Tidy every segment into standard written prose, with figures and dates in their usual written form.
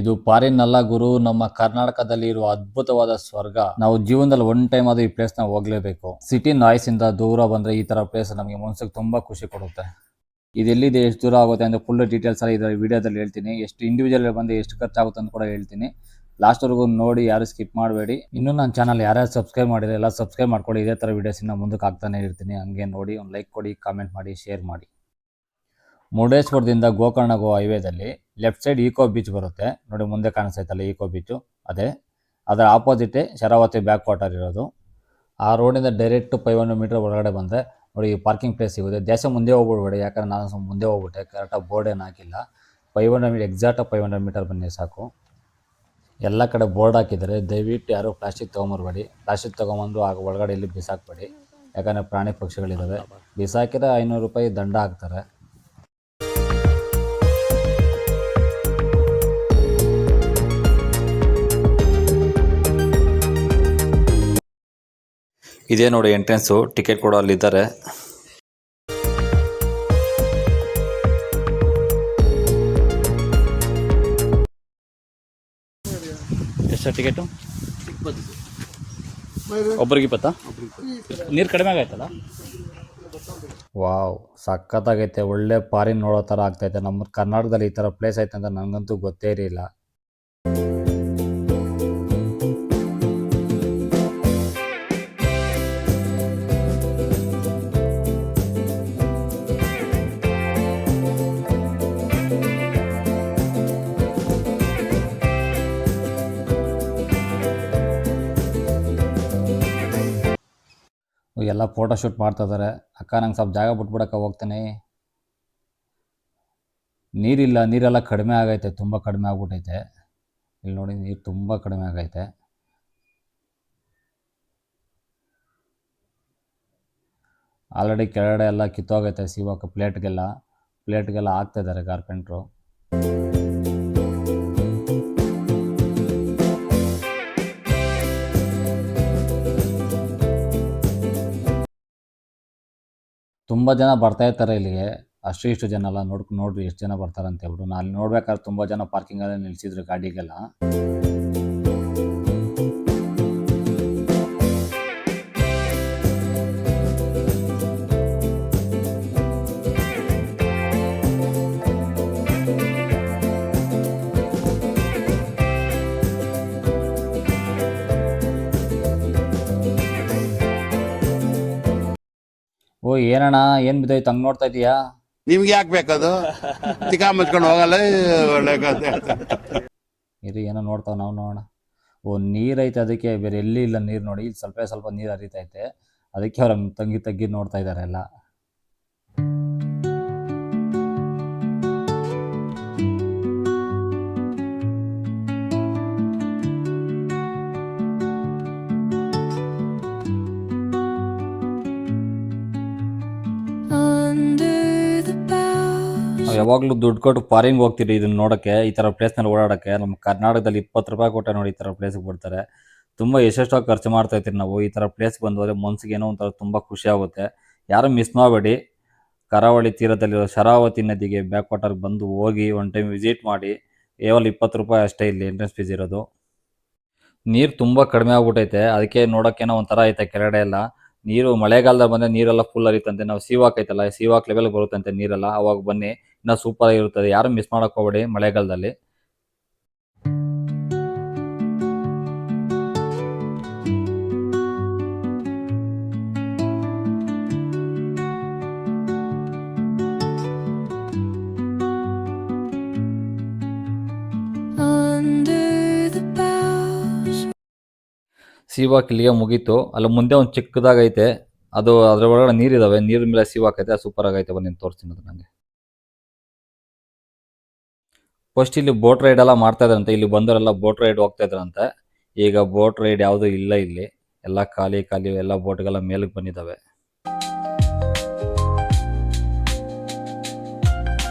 ಇದು ಫಾರಿನ್ ಗುರು, ನಮ್ಮ ಕರ್ನಾಟಕದಲ್ಲಿ ಇರುವ ಅದ್ಭುತವಾದ ಸ್ವರ್ಗ. ನಾವು ಜೀವನದಲ್ಲಿ ಒನ್ ಟೈಮ್ ಅದು ಈ ಪ್ಲೇಸ್ ನ ಹೋಗ್ಲೇಬೇಕು. ಸಿಟಿ ನಾಯ್ಸ್ ಇಂದ ದೂರ ಬಂದ್ರೆ ಈ ತರ ಪ್ಲೇಸ್ ನಮಗೆ ಮನಸ್ಸಿಗೆ ತುಂಬಾ ಖುಷಿ ಕೊಡುತ್ತೆ. ಇದೆಲ್ಲಿದೆ, ಎಷ್ಟು ದೂರ ಆಗುತ್ತೆ ಅಂತ ಫುಲ್ ಡೀಟೇಲ್ಸ್ ಎಲ್ಲ ಇದರ ವಿಡಿಯೋದಲ್ಲಿ ಹೇಳ್ತೀನಿ. ಎಷ್ಟು ಇಂಡಿವಿಜುವಲ್ ಬಂದು ಎಷ್ಟು ಖರ್ಚಾಗುತ್ತೆ ಅಂತ ಕೂಡ ಹೇಳ್ತೀನಿ. ಲಾಸ್ಟ್ ವರೆಗೂ ನೋಡಿ, ಯಾರು ಸ್ಕಿಪ್ ಮಾಡಬೇಡಿ. ಇನ್ನೂ ನನ್ನ ಚಾನಲ್ ಯಾರ್ಯಾರು ಸಬ್ಸ್ಕ್ರೈಬ್ ಮಾಡಿದ್ರೆ ಎಲ್ಲ ಸಬ್ಸ್ಕ್ರೈಬ್ ಮಾಡ್ಕೊಳ್ಳಿ. ಇದೇ ತರ ವಿಡಿಯೋಸ್ ಇನ್ನ ಮುಂದಕ್ಕೆ ಆಗ್ತಾನೆ ಇರ್ತೀನಿ. ಹಂಗೆ ನೋಡಿ, ಒಂದು ಲೈಕ್ ಕೊಡಿ, ಕಾಮೆಂಟ್ ಮಾಡಿ, ಶೇರ್ ಮಾಡಿ. ಮುರುಡೇಶ್ವರದಿಂದ ಗೋಕರ್ಣ ಗೋ ಹೈವೇದಲ್ಲಿ ಲೆಫ್ಟ್ ಸೈಡ್ ಈಕೋ ಬೀಚ್ ಬರುತ್ತೆ ನೋಡಿ. ಮುಂದೆ ಕಾಣಿಸ್ತೈತಲ್ಲ ಈಕೋ ಬೀಚು, ಅದೇ ಅದರ ಆಪೋಸಿಟ್ ಶರಾವತಿ ಬ್ಯಾಕ್ ವಾಟರ್ ಇರೋದು. ಆ ರೋಡಿಂದ ಡೈರೆಕ್ಟ್ 500 ಮೀಟರ್ ಒಳಗಡೆ ಬಂದರೆ ನೋಡಿ ಪಾರ್ಕಿಂಗ್ ಪ್ಲೇಸ್ ಸಿಗುತ್ತೆ. ದೇಶ ಮುಂದೆ ಹೋಗ್ಬಿಡ್ಬೇಡಿ, ಯಾಕಂದ್ರೆ ನಾನು ಮುಂದೆ ಹೋಗ್ಬಿಟ್ಟೆ, ಕರೆಕ್ಟಾಗಿ ಬೋರ್ಡ್ ಏನು ಹಾಕಿಲ್ಲ. 500 ಮೀಟರ್ ಎಕ್ಸಾಕ್ಟಾಗಿ 500 ಮೀಟರ್ ಬನ್ನಿ ಸಾಕು. ಎಲ್ಲ ಕಡೆ ಬೋರ್ಡ್ ಹಾಕಿದ್ದಾರೆ. ದಯವಿಟ್ಟು ಯಾರು ಪ್ಲಾಸ್ಟಿಕ್ ತೊಗೊಂಬರ್ಬೇಡಿ. ಪ್ಲಾಸ್ಟಿಕ್ ತೊಗೊಂಬಂದು ಆಗ ಒಳಗಡೆ ಇಲ್ಲಿ ಬಿಸಾಕಬೇಡಿ, ಯಾಕಂದರೆ ಪ್ರಾಣಿ ಪಕ್ಷಿಗಳಿದ್ದಾವೆ. ಬಿಸಾಕಿದ್ರೆ 500 ರೂಪಾಯಿ ದಂಡ ಹಾಕ್ತಾರೆ. ಇದೇ ನೋಡಿ ಎಂಟ್ರೆನ್ಸು, ಟಿಕೆಟ್ ಕೂಡ ಅಲ್ಲಿದ್ದಾರೆ. ಎಷ್ಟು ಟಿಕೆಟು? 20. ಒಬ್ಬರಿಗೆ 20? ನೀರು ಕಡಿಮೆ ಆಗೈತಲ್ಲ. ವಾವ್, ಸಖತ್ತಾಗೈತೆ. ಒಳ್ಳೆ ಫಾರಿನ್ ನೋಡೋ ಥರ ಆಗ್ತೈತೆ. ನಮ್ಮ ಕರ್ನಾಟಕದಲ್ಲಿ ಈ ಥರ ಪ್ಲೇಸ್ ಐತೆ ಅಂತ ನನಗಂತೂ ಗೊತ್ತೇ ಇರಲಿಲ್ಲ. ಎಲ್ಲ ಫೋಟೋ ಶೂಟ್ ಮಾಡ್ತಾ ಇದ್ದಾರೆ. ಅಕ್ಕ, ನಂಗೆ ಸ್ವಲ್ಪ ಜಾಗ ಬಿಟ್ಬಿಡಕ್ಕ, ಹೋಗ್ತೇನೆ. ನೀರಿಲ್ಲ, ನೀರೆಲ್ಲ ಕಡಿಮೆ ಆಗೈತೆ, ತುಂಬ ಕಡಿಮೆ ಆಗ್ಬಿಟ್ಟೈತೆ. ಇಲ್ಲಿ ನೋಡಿ, ನೀರು ತುಂಬ ಕಡಿಮೆ ಆಗೈತೆ. ಆಲ್ರೆಡಿ ಕೆಳಗಡೆ ಎಲ್ಲ ಕಿತ್ತೋಗೈತೆ. ಸಿಗೋಕೆ ಪ್ಲೇಟ್ಗೆಲ್ಲ ಹಾಕ್ತಾಯಿದ್ದಾರೆ ಕಾರ್ಪೆಂಟ್ರು. ತುಂಬ ಜನ ಬರ್ತಾ ಇರ್ತಾರೆ ಇಲ್ಲಿಗೆ. ಇಷ್ಟು ಜನ ಎಲ್ಲ ನೋಡ್ರಿ ಎಷ್ಟು ಜನ ಬರ್ತಾರೆ ಅಂತ ಹೇಳ್ಬಿಟ್ಟು. ನಾನು ಅಲ್ಲಿ ನೋಡ್ಬೇಕಾದ್ರೆ ತುಂಬ ಜನ ಪಾರ್ಕಿಂಗಲ್ಲೇ ನಿಲ್ಸಿದ್ರು ಗಾಡಿಗೆಲ್ಲ. ಓ ಏನಣ್ಣ, ಏನು ಬಿದ್ದೋಯ್ತು ಹಂಗೆ ನೋಡ್ತಾ ಇದೀಯಾ? ನಿಮ್ಗೆ ಯಾಕೆ ಬೇಕದು? ತಿಕಾ ಮುಚ್ಕೊಂಡು ಹೋಗಲ್ಲ. ಇದು ಏನೋ ನೋಡ್ತಾವ, ನಾವು ನೋಡೋಣ. ಓ, ನೀರೈತೆ, ಅದಕ್ಕೆ. ಬೇರೆ ಎಲ್ಲಿ ಇಲ್ಲ ನೀರು. ನೋಡಿ, ಇಲ್ಲಿ ಸ್ವಲ್ಪ ಸ್ವಲ್ಪ ನೀರು ಹರಿತೈತೆ, ಅದಕ್ಕೆ ಅವ್ರು ಹಂಗೆ ತಗ್ಗಿ ನೋಡ್ತಾ ಇದ್ದಾರೆ ಎಲ್ಲ. ಯಾವಾಗಲೂ ದುಡ್ಡು ಕೊಟ್ಟು ಫಾರಿನ್ಗೆ ಹೋಗ್ತೀರಿ ಇದನ್ನ ನೋಡೋಕ್ಕೆ, ಈ ಥರ ಪ್ಲೇಸ್ನಲ್ಲಿ ಓಡಾಡೋಕ್ಕೆ. ನಮ್ಮ ಕರ್ನಾಟಕದಲ್ಲಿ 20 ರೂಪಾಯಿ ಕೊಟ್ಟರೆ ನೋಡಿ ಈ ಥರ ಪ್ಲೇಸ್ಗೆ ಬಿಡ್ತಾರೆ. ತುಂಬ ಎಷ್ಟೆಷ್ಟೋ ಖರ್ಚು ಮಾಡ್ತಾ ಇರ್ತೀರಿ ನಾವು. ಈ ಥರ ಪ್ಲೇಸ್ಗೆ ಬಂದೋದ್ರೆ ಮನ್ಸಿಗೆ ಏನೋ ಒಂಥರ ತುಂಬ ಖುಷಿ ಆಗುತ್ತೆ. ಯಾರು ಮಿಸ್ ಮಾಡಬೇಡಿ. ಕರಾವಳಿ ತೀರದಲ್ಲಿರೋ ಶರಾವತಿ ನದಿಗೆ ಬ್ಯಾಕ್ ವಾಟರ್ಗೆ ಬಂದು ಹೋಗಿ ಒಂದು ಟೈಮ್ ವಿಸಿಟ್ ಮಾಡಿ. ಕೇವಲ 20 ರೂಪಾಯಿ ಅಷ್ಟೇ ಇಲ್ಲಿ ಎಂಟ್ರೆನ್ಸ್ ಫೀಸ್ ಇರೋದು. ನೀರು ತುಂಬ ಕಡಿಮೆ ಆಗ್ಬಿಟ್ಟೈತೆ, ಅದಕ್ಕೆ ನೋಡೋಕ್ಕೇನೋ ಒಂಥರ ಐತೆ ಕೆಳಗಡೆ ಎಲ್ಲ. ನೀರು ಮಳೆಗಾಲದಲ್ಲಿ ಬಂದರೆ ನೀರೆಲ್ಲ ಫುಲ್ ಹರಿತಂತೆ. ನಾವು ಸೀವಾಕ್ ಐತಲ್ಲ, ಸೀವಾಕ್ ಲೆವೆಲ್ ಬರುತ್ತಂತೆ ನೀರೆಲ್ಲ. ಅವಾಗ ಬನ್ನಿ, ಇನ್ನೂ ಸೂಪರ್ ಆಗಿರುತ್ತದೆ. ಯಾರು ಮಿಸ್ ಮಾಡೋಕೆ ಹೋಗಬೇಡಿ ಮಳೆಗಾಲದಲ್ಲಿ. ಸೀವಾಕ್ ಇಲ್ಲಿಗೆ ಮುಗೀತು. ಅಲ್ಲಿ ಮುಂದೆ ಒಂದು ಚಿಕ್ಕದಾಗೈತೆ, ಅದು ಅದ್ರ ಒಳಗಡೆ ನೀರಿದಾವೆ. ನೀರಿನ ಮೇಲೆ ಸೀವಾಕ್ ಐತೆ, ಸೂಪರ್ ಆಗೈತೆ. ಬನ್ನಿ ತೋರಿಸ್ತೀನಿ ಅದು ನನಗೆ. ಫಸ್ಟ್ ಇಲ್ಲಿ ಬೋಟ್ ರೈಡ್ ಎಲ್ಲ ಮಾಡ್ತಾ ಇದ್ರಂತೆ. ಇಲ್ಲಿ ಬಂದವರೆಲ್ಲ ಬೋಟ್ ರೈಡ್ ಹೋಗ್ತಾ ಇದ್ರಂತೆ. ಈಗ ಬೋಟ್ ರೈಡ್ ಯಾವುದೂ ಇಲ್ಲ ಇಲ್ಲಿ, ಎಲ್ಲ ಖಾಲಿ ಎಲ್ಲ ಬೋಟ್ಗೆಲ್ಲ ಮೇಲಕ್ಕೆ ಬಂದಿದ್ದಾವೆ.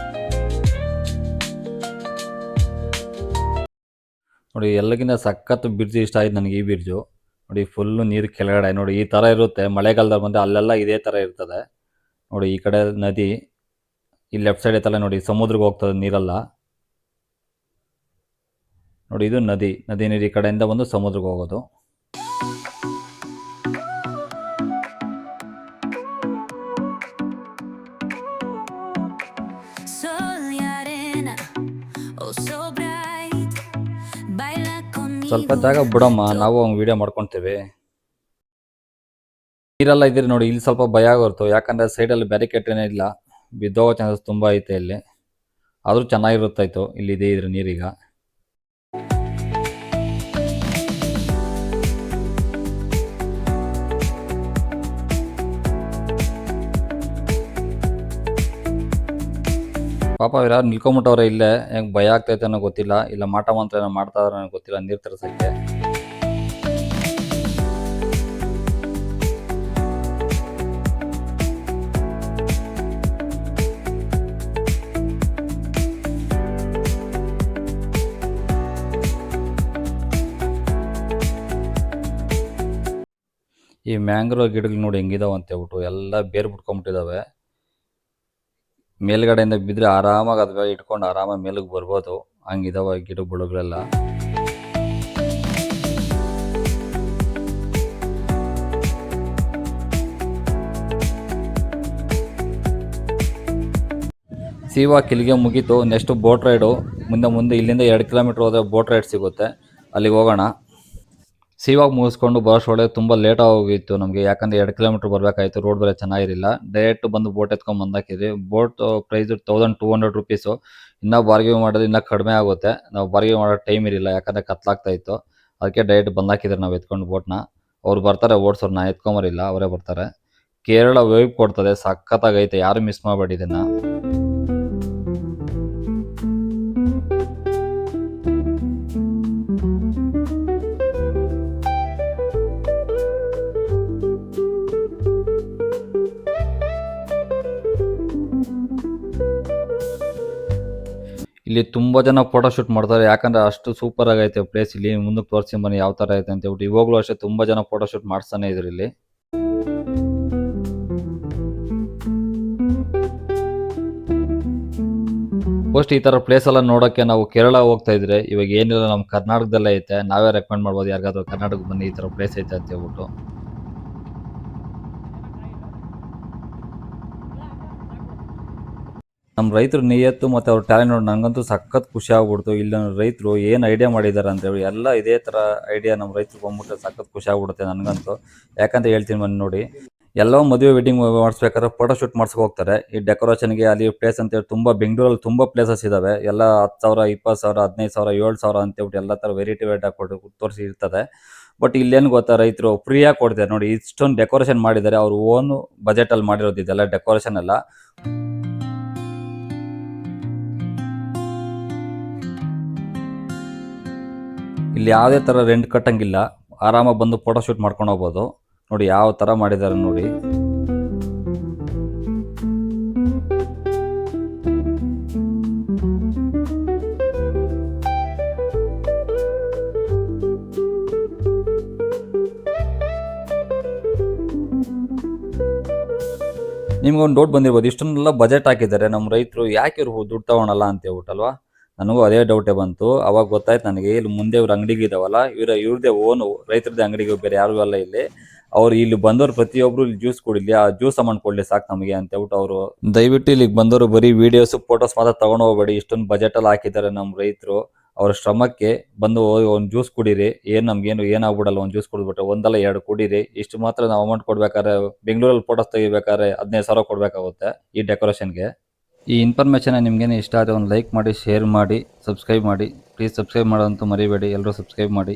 ನೋಡಿ, ಎಲ್ಲಕ್ಕಿಂತ ಸಖತ್ ಬ್ರಿಡ್ಜ್ ಇಷ್ಟ ಆಯ್ತು ನನಗೆ, ಈ ಬ್ರಿಡ್ಜು. ನೋಡಿ, ಫುಲ್ಲು ನೀರು ಕೆಳಗಡೆ ನೋಡಿ ಈ ಥರ ಇರುತ್ತೆ. ಮಳೆಗಾಲದಲ್ಲಿ ಬಂದರೆ ಅಲ್ಲೆಲ್ಲ ಇದೇ ಥರ ಇರ್ತದೆ ನೋಡಿ. ಈ ಕಡೆ ನದಿ, ಈ ಲೆಫ್ಟ್ ಸೈಡ್ ಐತಲ್ಲ ನೋಡಿ, ಸಮುದ್ರಕ್ಕೆ ಹೋಗ್ತದೆ ನೀರೆಲ್ಲ. ನೋಡಿ ಇದು ನದಿ ನೀರು ಈ ಕಡೆಯಿಂದ ಬಂದು ಸಮುದ್ರಕ್ಕೆ ಹೋಗೋದು. ಸ್ವಲ್ಪ ಜಾಗ ಬಿಡಮ್ಮ, ನಾವು ಹಂಗೆ ವಿಡಿಯೋ ಮಾಡ್ಕೊತೀವಿ. ನೀರೆಲ್ಲ ಇದ್ರೆ ನೋಡಿ ಇಲ್ಲಿ ಸ್ವಲ್ಪ ಭಯ ಆಗೋರ್ತು, ಯಾಕಂದ್ರೆ ಸೈಡಲ್ಲಿ ಬ್ಯಾರಿಕೇಡ್ ಏನೇ ಇಲ್ಲ, ಬಿದ್ದೋಗೋ ಚಾನ್ಸಸ್ ತುಂಬ ಐತೆ ಇಲ್ಲಿ. ಆದರೂ ಚೆನ್ನಾಗಿರುತ್ತಾಯ್ತು ಇಲ್ಲಿ ಇದೆ ಇದ್ರ ನೀರೀಗ. ಪಾಪ ಯಾರು ನಿಲ್ಕೊಂಬಿಟ್ಟವ್ರೆ ಇಲ್ಲೇ, ಹೆಂಗೆ ಭಯ ಆಗ್ತೈತೆ ಅನ್ನೋ ಗೊತ್ತಿಲ್ಲ, ಇಲ್ಲ ಮಾಟ ಮಂತ್ರ ಏನೋ ಮಾಡ್ತಾ ಇದಾರೆ ಅನ್ನೋ ಗೊತ್ತಿಲ್ಲ ನೀರು ತರಿಸೋಕ್ಕೆ. ಈ ಮ್ಯಾಂಗ್ರೋವ್ ಗಿಡಗಳು ನೋಡಿ ಹೆಂಗಿದಾವೆ ಅಂತ ಹೇಳ್ಬಿಟ್ಟು ಎಲ್ಲ ಬೇರು ಬಿಟ್ಕೊಂಡ್ಬಿಟ್ಟಿದ್ದಾವೆ. ಮೇಲ್ಗಡೆಯಿಂದ ಬಿದ್ದರೆ ಆರಾಮಾಗಿ ಅದ್ರ ಇಟ್ಕೊಂಡು ಆರಾಮಾಗಿ ಮೇಲಕ್ಕೆ ಬರ್ಬೋದು, ಹಂಗಿದಾವೆ ಗಿಡ ಬುಡಗಳೆಲ್ಲ. ಸೀವಾಕ್ ಇಲ್ಲಿಗೆ ಮುಗೀತು. ನೆಕ್ಸ್ಟ್ ಬೋಟ್ ರೈಡು ಮುಂದೆ ಇಲ್ಲಿಂದ 2 ಕಿಲೋಮೀಟ್ರ್ ಹೋದರೆ ಬೋಟ್ ರೈಡ್ ಸಿಗುತ್ತೆ, ಅಲ್ಲಿಗೆ ಹೋಗೋಣ. ಸೀವಾಗ್ ಮುಗಿಸ್ಕೊಂಡು ಬರೋಷ್ಟೊಳಗೆ ತುಂಬ ಲೇಟಾಗಿ ಹೋಗಿತ್ತು ನಮಗೆ, ಯಾಕಂದರೆ 2 ಕಿಲೋಮೀಟ್ರ್ ಬರಬೇಕಾಯಿತು, ರೋಡ್ ಬೇರೆ ಚೆನ್ನಾಗಿರಲಿಲ್ಲ. ಡೈರೆಕ್ಟ್ ಬಂದು ಬೋಟ್ ಎತ್ಕೊಂಡು ಬಂದಾಕಿದ್ವಿ. Boat price 1200 rupees. ಇನ್ನೂ ಬಾರ್ಗಿವ್ ಮಾಡೋದು ಇನ್ನೂ ಕಡಿಮೆ ಆಗುತ್ತೆ, ನಾವು ಬಾರ್ಗಿವ್ ಮಾಡೋ ಟೈಮ್ ಇರಲಿಲ್ಲ, ಯಾಕಂದರೆ ಕತ್ಲಾಗ್ತಾ ಇತ್ತು. ಅದಕ್ಕೆ ಡೈರೆಕ್ಟ್ ಬಂದಾಕಿದ್ರೆ ನಾವು ಎತ್ಕೊಂಡು ಬೋಟ್ನ. ಅವ್ರು ಬರ್ತಾರೆ ಓಡಿಸೋರು, ನಾ ಎತ್ಕೊಂಬರಿಲ್ಲ, ಅವರೇ ಬರ್ತಾರೆ. ಕೇರಳ ವೈಬ್ ಕೊಡ್ತದೆ, ಸಖತ್ತಾಗೈತೆ, ಯಾರು ಮಿಸ್ ಮಾಡಬೇಡಿ ಇದನ್ನು. ಇಲ್ಲಿ ತುಂಬ ಜನ ಫೋಟೋ ಶೂಟ್ ಮಾಡ್ತಾರೆ, ಯಾಕಂದರೆ ಅಷ್ಟು ಸೂಪರ್ ಆಗೈತೆ ಪ್ಲೇಸ್. ಇಲ್ಲಿ ಮುಂದಕ್ಕೆ ತೋರಿಸಿ ಬನ್ನಿ ಯಾವ ಥರ ಐತೆ ಅಂತ ಹೇಳ್ಬಿಟ್ಟು. ಇವಾಗಲೂ ಅಷ್ಟೇ ತುಂಬ ಜನ ಫೋಟೋ ಶೂಟ್ ಮಾಡಿಸ್ತಾನೆ ಇದ್ರು ಇಲ್ಲಿ. ಫಸ್ಟ್ ಈ ಥರ ಪ್ಲೇಸ್ ಎಲ್ಲ ನೋಡೋಕ್ಕೆ ನಾವು ಕೇರಳ ಹೋಗ್ತಾ ಇದ್ರೆ, ಇವಾಗ ಏನಿಲ್ಲ ನಮ್ಮ ಕರ್ನಾಟಕದಲ್ಲೇ ಐತೆ. ನಾವೇ ರೆಕಮೆಂಡ್ ಮಾಡ್ಬೋದು ಯಾರಿಗಾದ್ರೂ ಕರ್ನಾಟಕಕ್ಕೆ ಬನ್ನಿ ಈ ಥರ ಪ್ಲೇಸ್ ಐತೆ ಅಂತ ಹೇಳ್ಬಿಟ್ಟು. ನಮ್ಮ ರೈತರು ನಿಯತ್ತು ಮತ್ತು ಅವ್ರ ಟ್ಯಾಲೆಂಟ್ ನೋಡಿ ನನಗಂತೂ ಸಖತ್ ಖುಷಿ ಆಗ್ಬಿಡ್ತು. ಇಲ್ಲಿ ರೈತರು ಏನು ಐಡಿಯಾ ಮಾಡಿದ್ದಾರೆ ಅಂತೇಳಿ ಎಲ್ಲ ಇದೇ ಥರ ಐಡಿಯಾ ನಮ್ಮ ರೈತರು ಬಂದ್ಬಿಟ್ರೆ ಸಖತ್ ಖುಷಿ ಆಗ್ಬಿಡುತ್ತೆ ನನಗಂತೂ. ಯಾಕಂತ ಹೇಳ್ತೀನಿ ಬನ್ನಿ ನೋಡಿ, ಎಲ್ಲೋ ಮದುವೆ ವೆಡ್ಡಿಂಗ್ ಮಾಡಿಸ್ಬೇಕಾದ್ರೆ ಫೋಟೋ ಶೂಟ್ ಮಾಡ್ಸಕ್ಕೆ ಹೋಗ್ತಾರೆ. ಈ ಡೆಕೋರೇಷನ್ಗೆ ಅಲ್ಲಿ ಪ್ಲೇಸ್ ಅಂತೇಳಿ ತುಂಬ ಬೆಂಗಳೂರಲ್ಲಿ ತುಂಬ ಪ್ಲೇಸಸ್ ಇದ್ದಾವೆ. ಎಲ್ಲ 10,000 20,000 15,000 7,000 ಅಂತೇಳ್ಬಿಟ್ಟು ಎಲ್ಲ ಥರ ವೆರೈಟಿ ಕೊಟ್ಟು ತೋರಿಸಿ ಇರ್ತದೆ. ಬಟ್ ಇಲ್ಲೇನು ಗೊತ್ತಾ, ರೈತರು ಫ್ರೀಯಾಗಿ ಕೊಡ್ತಾರೆ ನೋಡಿ. ಇಷ್ಟೊಂದು ಡೆಕೋರೇಷನ್ ಮಾಡಿದ್ದಾರೆ, ಅವ್ರು ಓನ್ ಬಜೆಟಲ್ಲಿ ಮಾಡಿರೋದು ಇದೆಲ್ಲ ಡೆಕೋರೇಷನ್ ಎಲ್ಲ. ಇಲ್ಲಿ ಯಾವುದೇ ಥರ ರೆಂಟ್ ಕಟ್ಟಂಗಿಲ್ಲ, ಆರಾಮಾಗಿ ಬಂದು ಫೋಟೋ ಶೂಟ್ ಮಾಡ್ಕೊಂಡು ಹೋಗ್ಬೋದು. ನೋಡಿ ಯಾವ ಥರ ಮಾಡಿದ್ದಾರೆ ನೋಡಿ. ನಿಮ್ಗೊಂದು ಡೌಟ್ ಬಂದಿರ್ಬೋದು, ಇಷ್ಟನ್ನೆಲ್ಲ ಬಜೆಟ್ ಹಾಕಿದ್ದಾರೆ ನಮ್ಮ ರೈತರು, ಯಾಕೆ ಇವ್ರು ದುಡ್ಡು ತಗೊಳಲ್ಲ ಅಂತ ಹೇಳ್ಬಿಟ್ಟಲ್ವಾ. ನನಗೂ ಅದೇ ಡೌಟೇ ಬಂತು. ಅವಾಗ ಗೊತ್ತಾಯ್ತು ನನಗೆ, ಇಲ್ಲಿ ಮುಂದೆ ಇವ್ರ ಅಂಗಡಿಗಿದಾವಲ್ಲ, ಇವ್ರದ್ದೇ ಓನು ರೈತರದ್ದೇ ಅಂಗಡಿಗೆ, ಬೇರೆ ಯಾರಿಗೂ ಅಲ್ಲ ಇಲ್ಲಿ. ಅವ್ರು ಇಲ್ಲಿ ಬಂದವರು ಪ್ರತಿಯೊಬ್ಬರು ಇಲ್ಲಿ ಜ್ಯೂಸ್ ಕುಡಿಲಿ, ಆ ಜ್ಯೂಸ್ ಅಮೌಂಟ್ ಕೊಡಲಿ ಸಾಕು ನಮಗೆ ಅಂತ ಹೇಳ್ಬಿಟ್ಟು ಅವರು. ದಯವಿಟ್ಟು ಇಲ್ಲಿಗೆ ಬಂದವರು ಬರೀ ವೀಡಿಯೋಸ್ ಫೋಟೋಸ್ ಮಾತ್ರ ತಗೊಂಡು ಹೋಗಬೇಡಿ. ಇಷ್ಟೊಂದು ಬಜೆಟಲ್ಲಿ ಹಾಕಿದ್ದಾರೆ ನಮ್ಮ ರೈತರು. ಅವ್ರ ಶ್ರಮಕ್ಕೆ ಬಂದು ಒಂದು ಜ್ಯೂಸ್ ಕುಡೀರಿ, ನಮ್ಗೇನು ಏನಾಗ್ಬಿಡಲ್ಲ. ಒಂದು ಜ್ಯೂಸ್ ಕುಡಿದ್ಬಿಟ್ರೆ ಒಂದಲ್ಲ 2 ಕುಡೀರಿ. ಇಷ್ಟು ಮಾತ್ರ ನಾವು ಅಮೌಂಟ್ ಕೊಡ್ಬೇಕಾದ್ರೆ, ಬೆಂಗಳೂರಲ್ಲಿ ಫೋಟೋಸ್ ತೆಗಿಬೇಕಾದ್ರೆ 15,000 ಕೊಡಬೇಕಾಗುತ್ತೆ ಈ ಡೆಕೋರೇಷನ್ಗೆ. ಈ ಇನ್ಫಾರ್ಮೇಷನ್ ನಿಮಗೇನು ಇಷ್ಟ ಆದರೆ ಒಂದು ಲೈಕ್ ಮಾಡಿ, ಶೇರ್ ಮಾಡಿ, ಸಬ್ಸ್ಕ್ರೈಬ್ ಮಾಡಿ. ಪ್ಲೀಸ್ ಸಬ್ಸ್ಕ್ರೈಬ್ ಮಾಡೋದಂತೂ ಮರಿಬೇಡಿ, ಎಲ್ಲರೂ ಸಬ್ಸ್ಕ್ರೈಬ್ ಮಾಡಿ.